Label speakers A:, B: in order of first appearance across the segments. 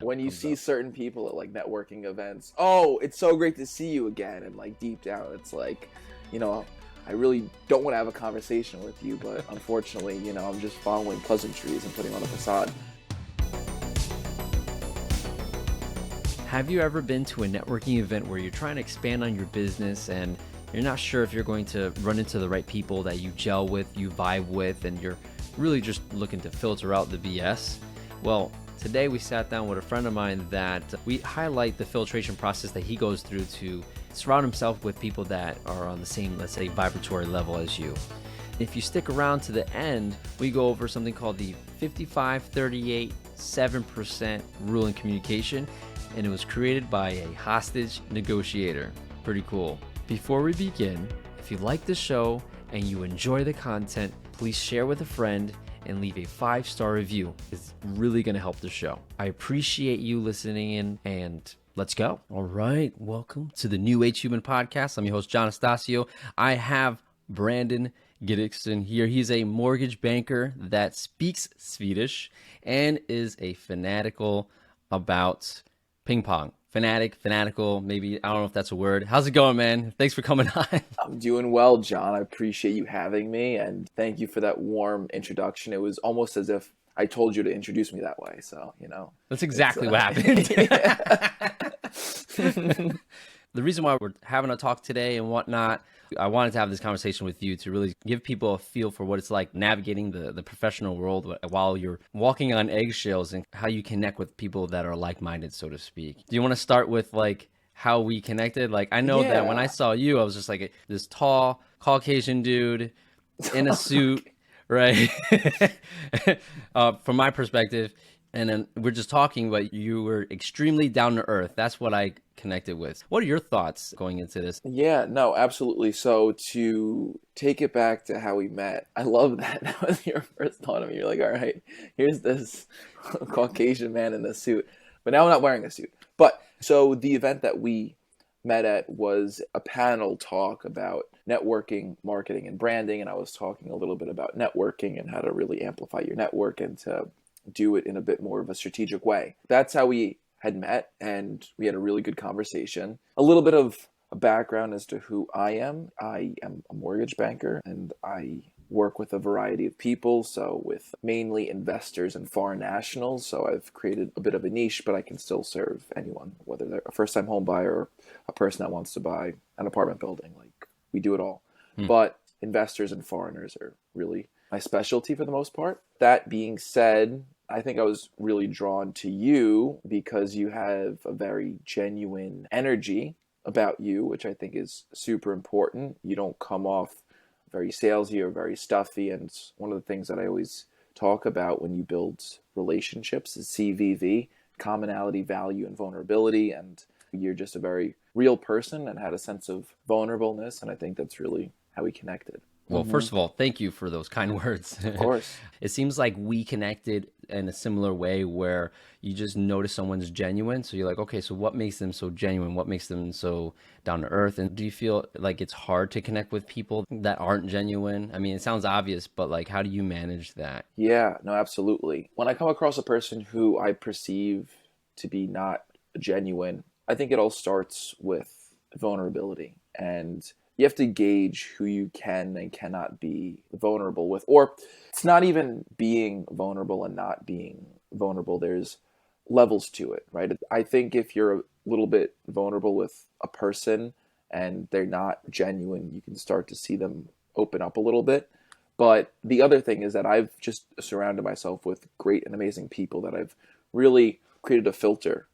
A: when you
B: comes
A: see
B: up.
A: certain people at like networking events, oh, it's so great to see you again, and like deep down it's like, I really don't want to have a conversation with you, but unfortunately, I'm just following pleasantries and putting on a facade.
B: Have you ever been to a networking event where you're trying to expand on your business and you're not sure if you're going to run into the right people that you gel with, you vibe with, and you're really just looking to filter out the BS? Well, today we sat down with a friend of mine that we highlight the filtration process that he goes through to surround himself with people that are on the same, let's say, vibratory level as you. If you stick around to the end, we go over something called the 55-38-7% rule in communication, and it was created by a hostage negotiator. Pretty cool. Before we begin, if you like the show and you enjoy the content, please share with a friend and leave a 5-star review. It's really going to help the show. I appreciate you listening in, and let's go. All right. Welcome to the New Age Human Podcast. I'm your host, John Astasio. I have Brandon Gidicsin here. He's a mortgage banker that speaks Swedish and is a fanatical about ping pong. Fanatical, maybe. I don't know if that's a word. How's it going, man? Thanks for coming on.
A: I'm doing well, John. I appreciate you having me, and thank you for that warm introduction. It was almost as if I told you to introduce me that way, so,
B: That's exactly what happened. The reason why we're having a talk today and whatnot, I wanted to have this conversation with you to really give people a feel for what it's like navigating the professional world while you're walking on eggshells, and how you connect with people that are like-minded, so to speak. Do you want to start with like how we connected? Like, I know that when I saw you, I was just like this tall Caucasian dude in a suit, right? From my perspective. And then we're just talking, but you were extremely down to earth. That's what I connected with. What are your thoughts going into this?
A: Yeah, no, absolutely. So to take it back to how we met, I love that. That was your first thought of me. You're like, all right, here's this Caucasian man in a suit. But now I'm not wearing a suit. But so the event that we met at was a panel talk about networking, marketing, and branding. And I was talking a little bit about networking and how to really amplify your network and to do it in a bit more of a strategic way. That's how we had met, and we had a really good conversation. A little bit of a background as to who I am. I am a mortgage banker, and I work with a variety of people, so with mainly investors and foreign nationals. So I've created a bit of a niche, but I can still serve anyone, whether they're a first-time home buyer or a person that wants to buy an apartment building. Like, we do it all. But investors and foreigners are really my specialty for the most part. That being said, I think I was really drawn to you because you have a very genuine energy about you, which I think is super important. You don't come off very salesy or very stuffy. And one of the things that I always talk about when you build relationships is CVV, commonality, value, and vulnerability. And you're just a very real person and had a sense of vulnerableness. And I think that's really how we connected.
B: Well, first of all, thank you for those kind words.
A: Of course.
B: It seems like we connected in a similar way where you just notice someone's genuine. So you're like, okay, so what makes them so genuine? What makes them so down to earth? And do you feel like it's hard to connect with people that aren't genuine? I mean, it sounds obvious, but like, how do you manage that?
A: Yeah, no, absolutely. When I come across a person who I perceive to be not genuine, I think it all starts with vulnerability. And you have to gauge who you can and cannot be vulnerable with. Or it's not even being vulnerable and not being vulnerable. There's levels to it, right? I think if you're a little bit vulnerable with a person and they're not genuine, you can start to see them open up a little bit. But the other thing is that I've just surrounded myself with great and amazing people that I've really created a filter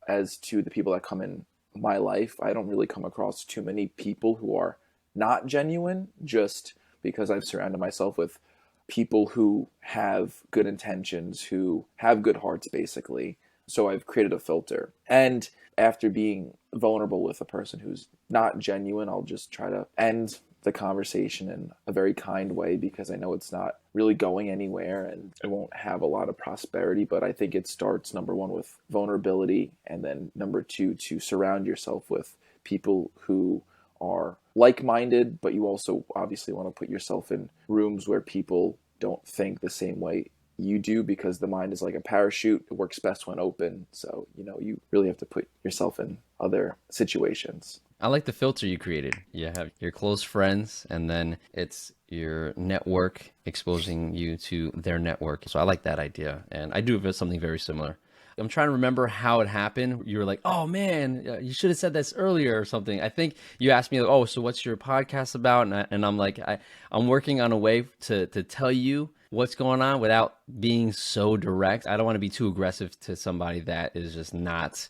A: as to the people that come in my life. I don't really come across too many people who are not genuine, just because I've surrounded myself with people who have good intentions, who have good hearts, basically. So I've created a filter. And after being vulnerable with a person who's not genuine, I'll just try to end the conversation in a very kind way, because I know it's not really going anywhere and it won't have a lot of prosperity. But I think it starts, number one, with vulnerability, and then number two, to surround yourself with people who are like-minded, but you also obviously want to put yourself in rooms where people don't think the same way you do, because the mind is like a parachute. It works best when open. So, you really have to put yourself in other situations.
B: I like the filter you created. You have your close friends, and then it's your network exposing you to their network. So I like that idea. And I do have something very similar. I'm trying to remember how it happened. You were like, oh man, you should have said this earlier or something. I think you asked me, like, oh, so what's your podcast about? And I'm like, I'm working on a way to tell you what's going on without being so direct. I don't want to be too aggressive to somebody that is just not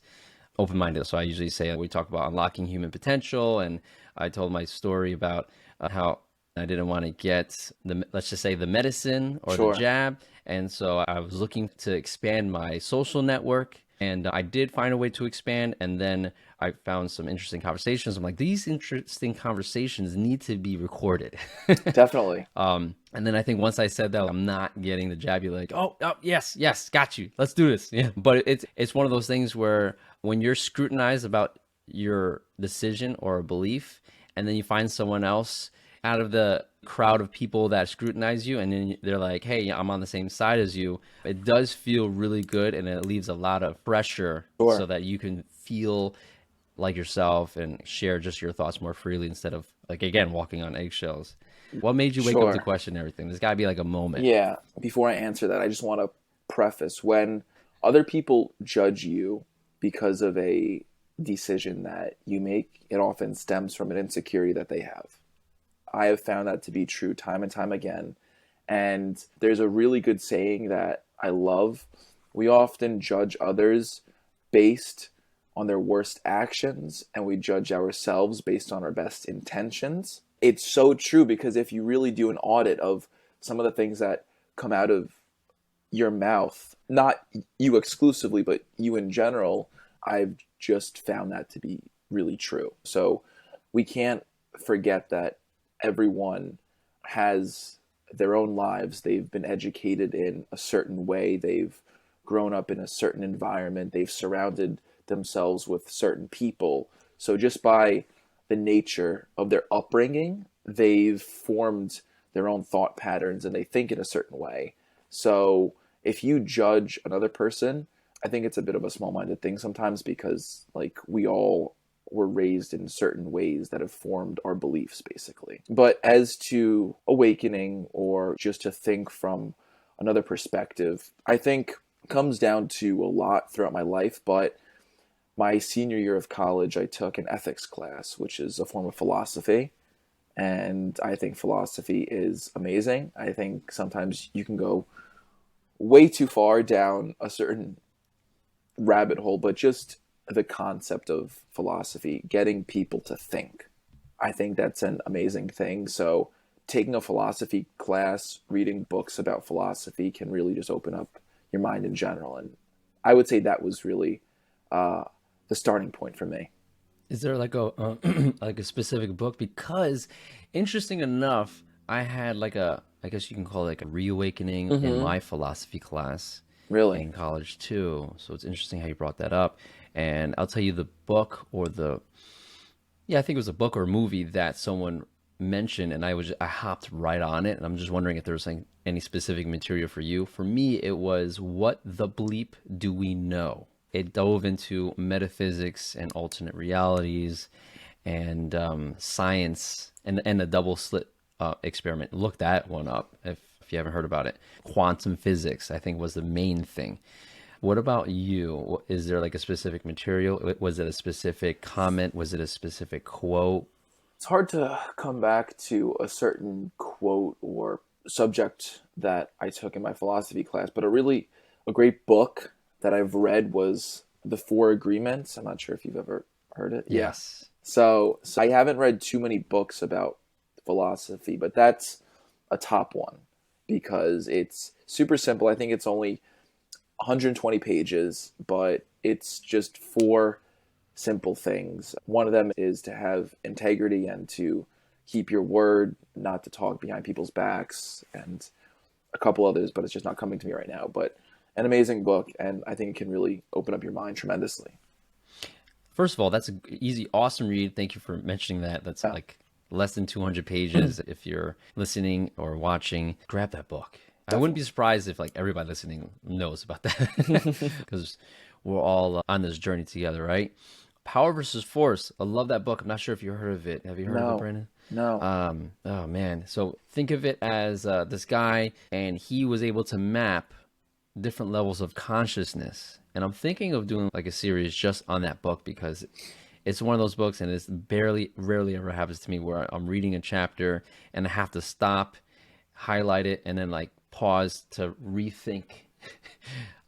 B: open-minded. So I usually say we talk about unlocking human potential, and I told my story about how I didn't want to get let's just say the medicine or the
A: Sure.
B: jab. And so I was looking to expand my social network, and I did find a way to expand. And then I found some interesting conversations. I'm like, these interesting conversations need to be recorded.
A: Definitely.
B: And then I think once I said that, I'm not getting the jab, you're like, oh, yes, got you. Let's do this. Yeah. But it's one of those things where when you're scrutinized about your decision or a belief, and then you find someone else out of the crowd of people that scrutinize you, and then they're like, hey, I'm on the same side as you, it does feel really good, and it leaves a lot of pressure.
A: Sure.
B: So that you can feel like yourself and share just your thoughts more freely instead of, like, again, walking on eggshells. What made you wake up
A: Sure.
B: to question everything? There's got to be like a moment.
A: Yeah. Before I answer that, I just want to preface, when other people judge you because of a decision that you make, it often stems from an insecurity that they have. I have found that to be true time and time again. And there's a really good saying that I love. We often judge others based on their worst actions, and we judge ourselves based on our best intentions. It's so true, because if you really do an audit of some of the things that come out of your mouth, not you exclusively, but you in general, I've just found that to be really true. So we can't forget that everyone has their own lives. They've been educated in a certain way. They've grown up in a certain environment. They've surrounded themselves with certain people. So just by the nature of their upbringing, they've formed their own thought patterns, and they think in a certain way. So if you judge another person, I think it's a bit of a small-minded thing sometimes, because like we all were raised in certain ways that have formed our beliefs, basically. But as to awakening, or just to think from another perspective, I think comes down to a lot throughout my life. But my senior year of college, I took an ethics class, which is a form of philosophy. And I think philosophy is amazing. I think sometimes you can go way too far down a certain rabbit hole, but just the concept of philosophy, getting people to think, I think that's an amazing thing. So taking a philosophy class, reading books about philosophy, can really just open up your mind in general. And I would say that was really the starting point for me.
B: Is there like a like a specific book? Because interesting enough, I had like I guess you can call it like a reawakening in my philosophy class
A: Really?
B: in college too. So it's interesting how you brought that up. And I'll tell you the book or I think it was a book or a movie that someone mentioned, and I hopped right on it. And I'm just wondering if there was like any specific material for you. For me, it was What the Bleep Do We Know? It dove into metaphysics and alternate realities and science and a double slit experiment. Look that one up if you haven't heard about it. Quantum physics, I think, was the main thing. What about you? Is there like a specific material? Was it a specific comment? Was it a specific quote?
A: It's hard to come back to a certain quote or subject that I took in my philosophy class, but a great book that I've read was The Four Agreements. I'm not sure if you've ever heard it.
B: Yes.
A: So I haven't read too many books about philosophy, but that's a top one because it's super simple. I think it's only 120 pages, but it's just four simple things. One of them is to have integrity and to keep your word, not to talk behind people's backs, and a couple others, but it's just not coming to me right now. But an amazing book, and I think it can really open up your mind tremendously.
B: First of all, that's an easy, awesome read. Thank you for mentioning that. That's like less than 200 pages. If you're listening or watching, grab that book. I wouldn't be surprised if like everybody listening knows about that because we're all on this journey together, right? Power versus Force. I love that book. I'm not sure if you heard of it. Have you heard of it,
A: No,
B: Brandon?
A: no.
B: Oh man. So think of it as this guy, and he was able to map different levels of consciousness. And I'm thinking of doing like a series just on that book because it's one of those books, and it's rarely ever happens to me where I'm reading a chapter and I have to stop, highlight it, and then like pause to rethink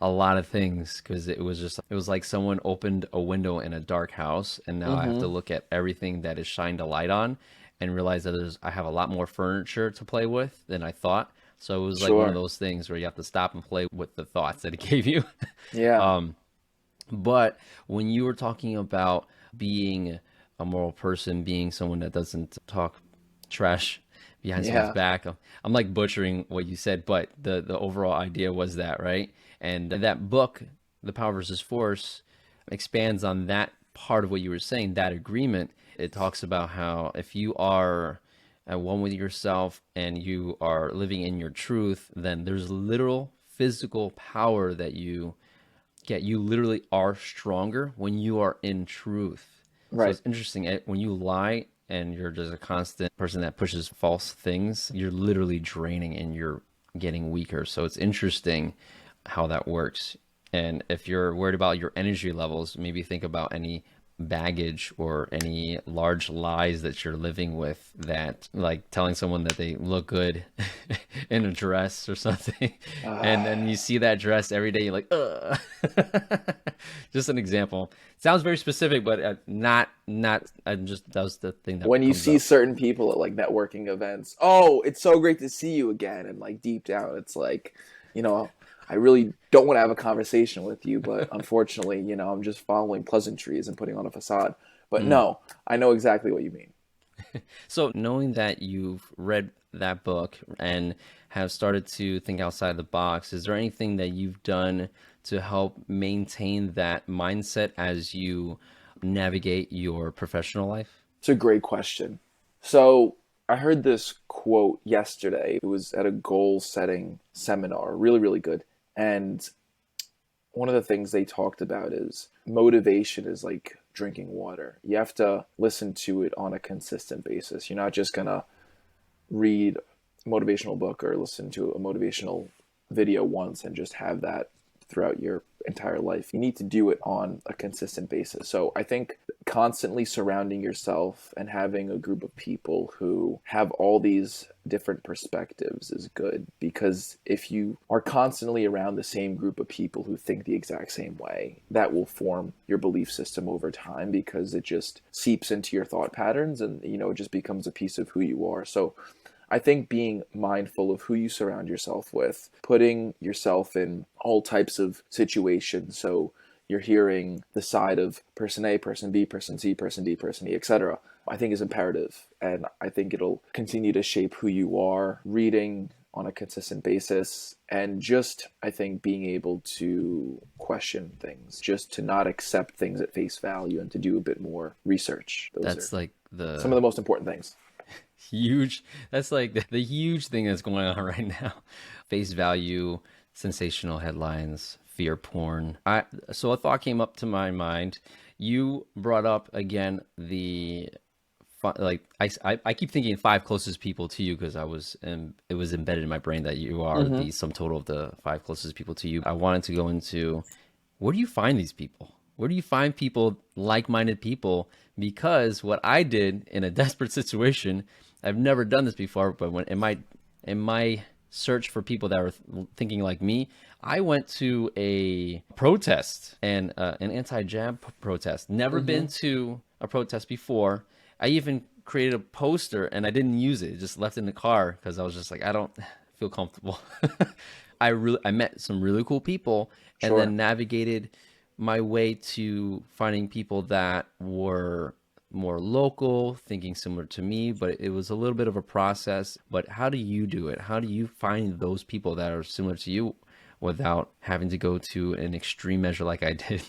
B: a lot of things because it was like someone opened a window in a dark house, and now I have to
A: Mm-hmm.
B: look at everything that is shined a light on and realize that I have a lot more furniture to play with than I thought. So it was like one of
A: Sure.
B: those things where you have to stop and play with the thoughts that it gave you.
A: Yeah.
B: But when you were talking about being a moral person, being someone that doesn't talk trash behind someone's
A: Yeah.
B: back, I'm like butchering what you said, but the overall idea was that, right? And that book, The Power versus Force, expands on that part of what you were saying, that agreement. It talks about how if you are at one with yourself and you are living in your truth, then there's literal physical power that you get. You literally are stronger when you are in truth. So
A: Right.
B: it's interesting when you lie and you're just a constant person that pushes false things, you're literally draining and you're getting weaker. So it's interesting how that works. And if you're worried about your energy levels, maybe think about any baggage or any large lies that you're living with, that like telling someone that they look good in a dress or something, and
A: Ah,
B: then you see that dress every day, you're like, ugh. Just an example. Sounds very specific, but not I'm just that was the thing that
A: when you
B: comes
A: see
B: up.
A: certain people at like networking events, oh, it's so great to see you again. And like deep down, it's like, you know, I really don't want to have a conversation with you, but unfortunately, I'm just following pleasantries and putting on a facade. But
B: Mm.
A: no, I know exactly what you mean.
B: So knowing that you've read that book and have started to think outside the box, is there anything that you've done to help maintain that mindset as you navigate your professional life?
A: It's a great question. So I heard this quote yesterday. It was at a goal setting seminar, really, really good. And one of the things they talked about is motivation is like drinking water. You have to listen to it on a consistent basis. You're not just going to read a motivational book or listen to a motivational video once and just have that throughout your entire life. You need to do it on a consistent basis. So I think constantly surrounding yourself and having a group of people who have all these different perspectives is good, because if you are constantly around the same group of people who think the exact same way, that will form your belief system over time, because it just seeps into your thought patterns, and it just becomes a piece of who you are. So I think being mindful of who you surround yourself with, putting yourself in all types of situations. So you're hearing the side of person A, person B, person C, person D, person E, etc. I think is imperative. And I think it'll continue to shape who you are, reading on a consistent basis, and just, I think, being able to question things, just to not accept things at face value and to do a bit more research. Those are
B: That's like
A: some of
B: the
A: the most important things.
B: huge, that's like the huge thing that's going on right now. Face value, sensational headlines, fear porn. So a thought came up to my mind. You brought up again like I keep thinking five closest people to you because it was embedded in my brain that you are
A: Mm-hmm.
B: the sum total of the five closest people to you. I wanted to go into, where do you find these people? Where do you find people, like-minded people? Because what I did in a desperate situation, I've never done this before, but when in my search for people that were thinking like me, I went to a protest, and an anti-jab protest. Never been
A: Mm-hmm.
B: to a protest before. I even created a poster and I didn't use it. Just left it in the car because I was just like, I don't feel comfortable. I met some really cool people, and
A: Sure.
B: then navigated my way to finding people that were more local, thinking similar to me, but it was a little bit of a process. But how do you do it? How do you find those people that are similar to you without having to go to an extreme measure like I did?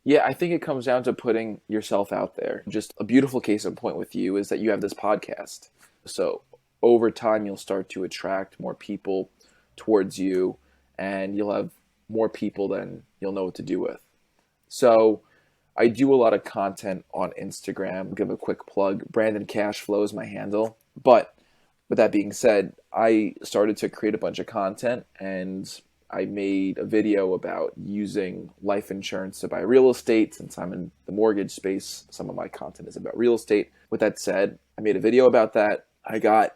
A: Yeah, I think it comes down to putting yourself out there. Just a beautiful case in point with you is that you have this podcast. So over time, you'll start to attract more people towards you, and you'll have more people than you'll know what to do with. So I do a lot of content on Instagram. Give a quick plug. Brandon Cashflow is my handle. But with that being said, I started to create a bunch of content, and I made a video about using life insurance to buy real estate. Since I'm in the mortgage space, some of my content is about real estate. With that said, I made a video about that. I got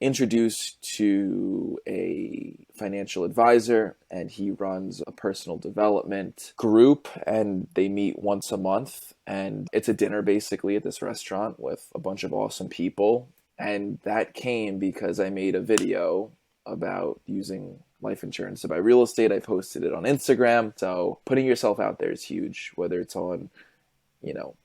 A: introduced to a financial advisor, and he runs a personal development group, and they meet once a month, and it's a dinner basically at this restaurant with a bunch of awesome people. And that came because I made a video about using life insurance to buy real estate. I posted it on Instagram. So putting yourself out there is huge, whether it's on,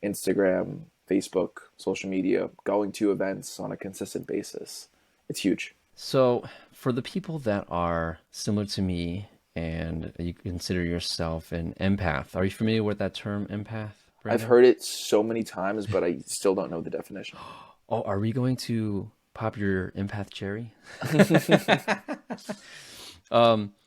A: Instagram, Facebook, social media, going to events on a consistent basis. It's huge.
B: So for the people that are similar to me and you consider yourself an empath, are you familiar with that term, empath, Brandon?
A: I've heard it so many times, but I still don't know the definition.
B: Oh, are we going to pop your empath cherry?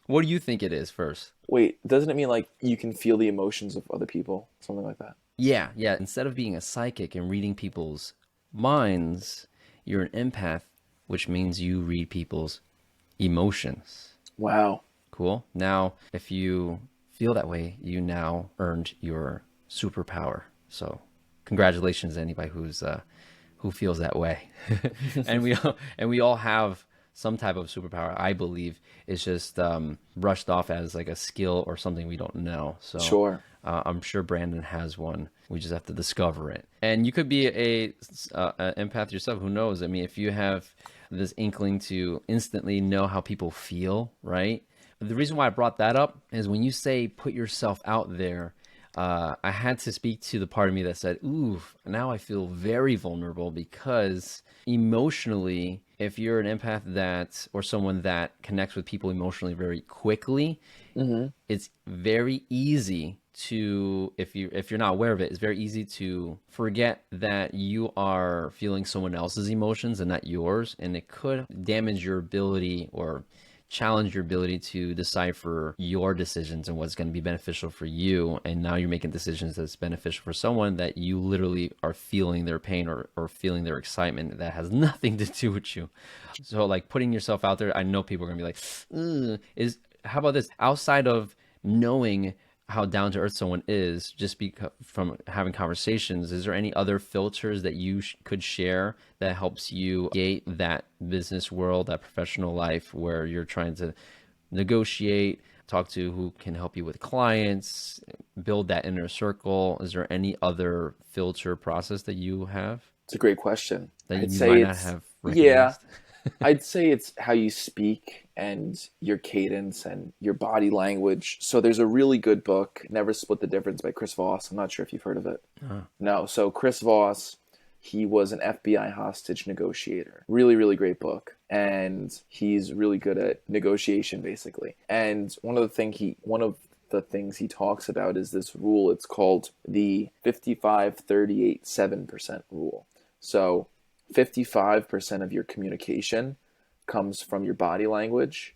B: What do you think it is first?
A: Wait, doesn't it mean like you can feel the emotions of other people? Something like that?
B: Yeah. Instead of being a psychic and reading people's minds, you're an empath, which means you read people's emotions.
A: Wow.
B: Cool. Now, if you feel that way, you now earned your superpower. So congratulations to anybody who feels that way. and we all have some type of superpower. I believe it's just brushed off as like a skill or something we don't know. So
A: sure.
B: I'm sure Brandon has one. We just have to discover it. And you could be an empath yourself. Who knows? I mean, if you have this inkling to instantly know how people feel, right? The reason why I brought that up is when you say put yourself out there, I had to speak to the part of me that said, ooh, now I feel very vulnerable, because emotionally, if you're an empath or someone that connects with people emotionally very quickly, it's very easy to, if you're not aware of it, it's very easy to forget that you are feeling someone else's emotions and not yours. And it could damage your ability or challenge your ability to decipher your decisions and what's going to be beneficial for you. And now you're making decisions that's beneficial for someone that you literally are feeling their pain or feeling their excitement that has nothing to do with you. So like putting yourself out there, I know people are going to be like, how about this? Outside of knowing how down to earth someone is, just from having conversations, is there any other filters that you could share that helps you gate that business world, that professional life where you're trying to negotiate, talk to who can help you with clients, build that inner circle? Is there any other filter process that you have?
A: It's a great question.
B: That
A: I'd
B: you
A: say
B: might not have recognized?
A: Yeah. I'd say it's how you speak and your cadence and your body language. So there's a really good book, Never Split the Difference, by Chris Voss. I'm not sure if you've heard of it. No. So Chris Voss, he was an FBI hostage negotiator. Really, really great book. And he's really good at negotiation, basically. And one of the things he talks about is this rule. It's called the 55-38-7% rule. So 55% of your communication comes from your body language,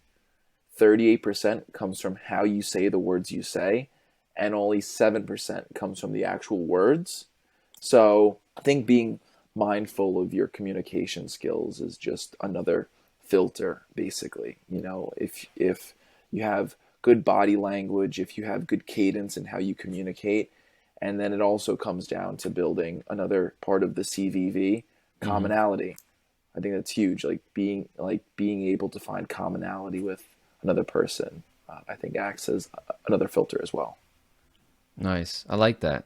A: 38% comes from how you say the words you say, and only 7% comes from the actual words. So I think being mindful of your communication skills is just another filter, basically. If you have good body language, if you have good cadence in how you communicate, and then it also comes down to building another part of the CVV, commonality. I think that's huge. Being able to find commonality with another person, I think acts as another filter as well.
B: Nice. I like that.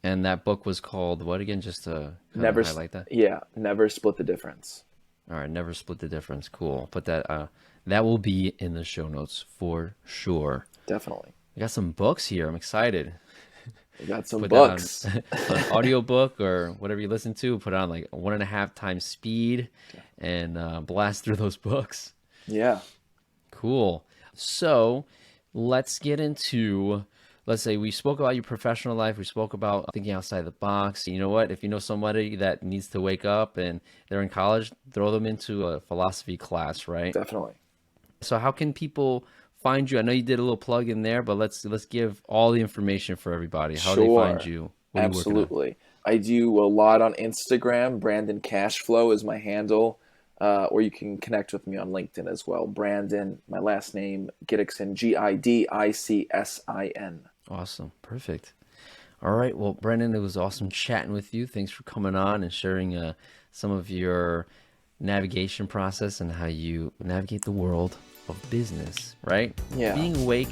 B: And that book was called what again? Just to highlight that.
A: Yeah, Never Split the Difference.
B: All right, Never Split the Difference. Cool. But that will be in the show notes for sure.
A: Definitely.
B: I got some books here. I'm excited.
A: We got some books.
B: An audio book or whatever you listen to, put it on like 1.5 times speed and blast through those books.
A: Yeah.
B: Cool. So let's get into, let's say we spoke about your professional life. We spoke about thinking outside the box. You know what? If you know somebody that needs to wake up and they're in college, throw them into a philosophy class, right?
A: Definitely.
B: So how can people find you? I know you did a little plug in there, but let's give all the information for everybody. How they find
A: Sure.
B: you? What are you working on?
A: Absolutely. I do a lot on Instagram. Brandon Cashflow is my handle. Or you can connect with me on LinkedIn as well. Brandon, my last name, Gidicsin, Gidicsin.
B: Awesome. Perfect. All right. Well, Brandon, it was awesome chatting with you. Thanks for coming on and sharing some of your navigation process and how you navigate the world of business, right?
A: Yeah.
B: Being awake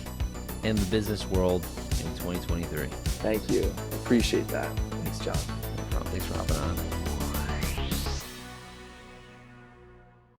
B: in the business world in 2023.
A: Thank you. Appreciate that. Thanks, John.
B: No problem. Thanks for hopping on.